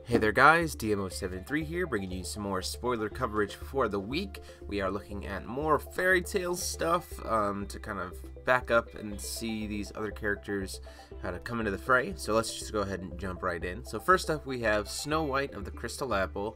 Hey there guys, DMO73 here, bringing you some more spoiler coverage for the week. We are looking at more fairy tale stuff to kind of back up and see these other characters how to come into the fray. So let's just go ahead and jump right in. So first up we have Snow White of the Crystal Apple.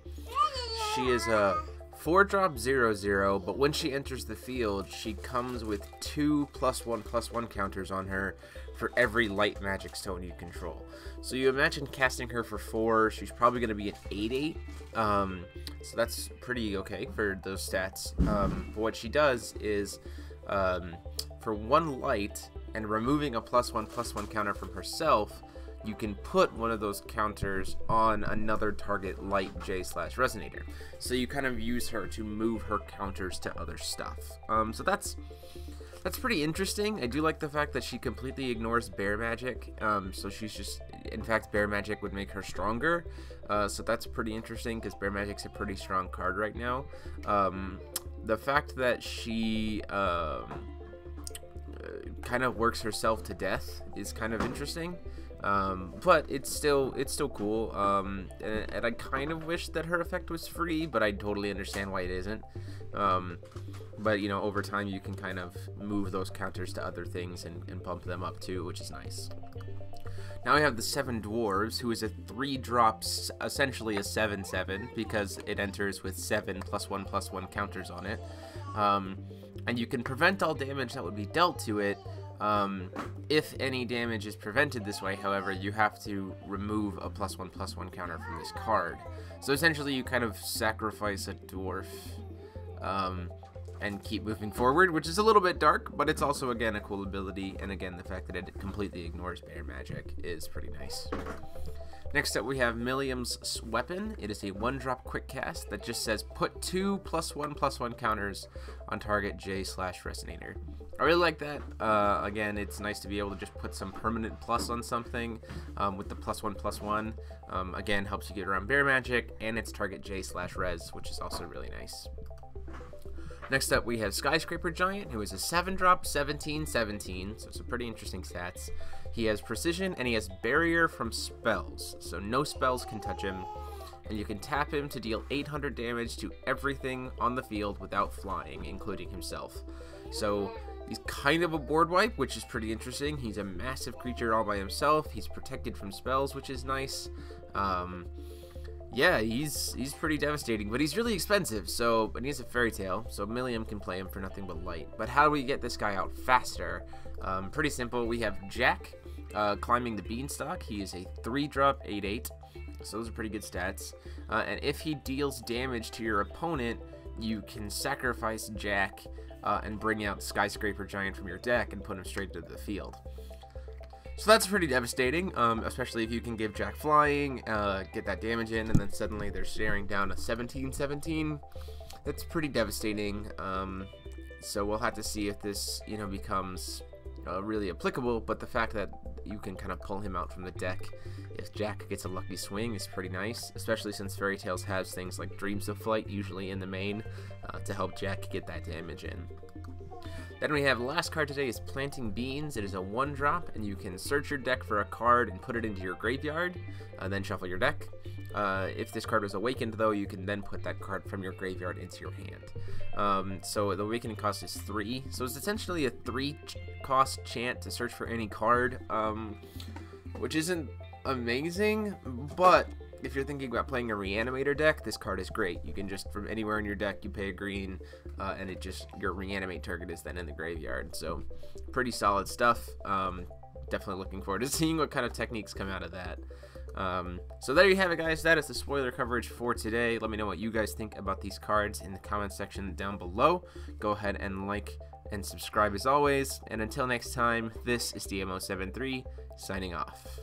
She is a 4-drop 0/0, but when she enters the field, she comes with 2 +1/+1 counters on her for every light magic stone you control. So you imagine casting her for 4, she's probably going to be an 8/8, so that's pretty okay for those stats. But what she does is, for 1 light and removing a +1/+1 counter from herself, you can put one of those counters on another target light J/Resonator. So you kind of use her to move her counters to other stuff. So that's pretty interesting. I do like the fact that she completely ignores bear magic. So she's just, in fact, bear magic would make her stronger. So that's pretty interesting because bear magic's a pretty strong card right now. The fact that she kind of works herself to death is kind of interesting. But it's still cool, and I kind of wish that her effect was free, but I totally understand why it isn't. But you know, over time you can kind of move those counters to other things and bump them up too, which is nice. Now we have the 7 Dwarves, who is a 3-drop, essentially a 7/7, because it enters with 7 +1/+1 counters on it. And you can prevent all damage that would be dealt to it. If any damage is prevented this way, however, you have to remove a +1/+1 counter from this card. So essentially you kind of sacrifice a dwarf and keep moving forward, which is a little bit dark, but it's also, again, a cool ability, and again, the fact that it completely ignores bear magic is pretty nice. Next up we have Millium's weapon. It is a 1-drop quick cast that just says put 2 +1/+1 counters on target J/Resonator. I really like that. Again, it's nice to be able to just put some permanent plus on something with the +1/+1. Again, helps you get around bear magic, and it's target J/Res, which is also really nice. Next up we have Skyscraper Giant, who is a 7-drop 17/17, so some pretty interesting stats. He has precision and he has barrier from spells, so no spells can touch him, and you can tap him to deal 800 damage to everything on the field without flying, including himself. So he's kind of a board wipe, which is pretty interesting. He's a massive creature all by himself. He's protected from spells, which is nice. Yeah, he's pretty devastating, but he's really expensive, and he's a fairy tale, so Millium can play him for nothing but light. But how do we get this guy out faster? Pretty simple. We have Jack climbing the beanstalk. He is a 3-drop 8/8, so those are pretty good stats. And if he deals damage to your opponent, you can sacrifice Jack and bring out Skyscraper Giant from your deck and put him straight to the field. So that's pretty devastating, especially if you can give Jack flying, get that damage in, and then suddenly they're staring down a 17/17. That's pretty devastating. So we'll have to see if this, becomes really applicable. But the fact that you can kind of pull him out from the deck if Jack gets a lucky swing is pretty nice, especially since Fairy Tales has things like Dreams of Flight usually in the main to help Jack get that damage in. Then we have the last card today is Planting Beans. It is a 1-drop, and you can search your deck for a card and put it into your graveyard, then shuffle your deck. If this card was awakened, though, you can then put that card from your graveyard into your hand. So the awakening cost is 3, so it's essentially a 3-cost chant to search for any card, which isn't amazing, but if you're thinking about playing a Reanimator deck, this card is great. You can just, from anywhere in your deck, you pay a green, and your Reanimate target is then in the graveyard. So, pretty solid stuff. Definitely looking forward to seeing what kind of techniques come out of that. So there you have it, guys. That is the spoiler coverage for today. Let me know what you guys think about these cards in the comment section down below. Go ahead and like and subscribe as always. And until next time, this is DMO73 signing off.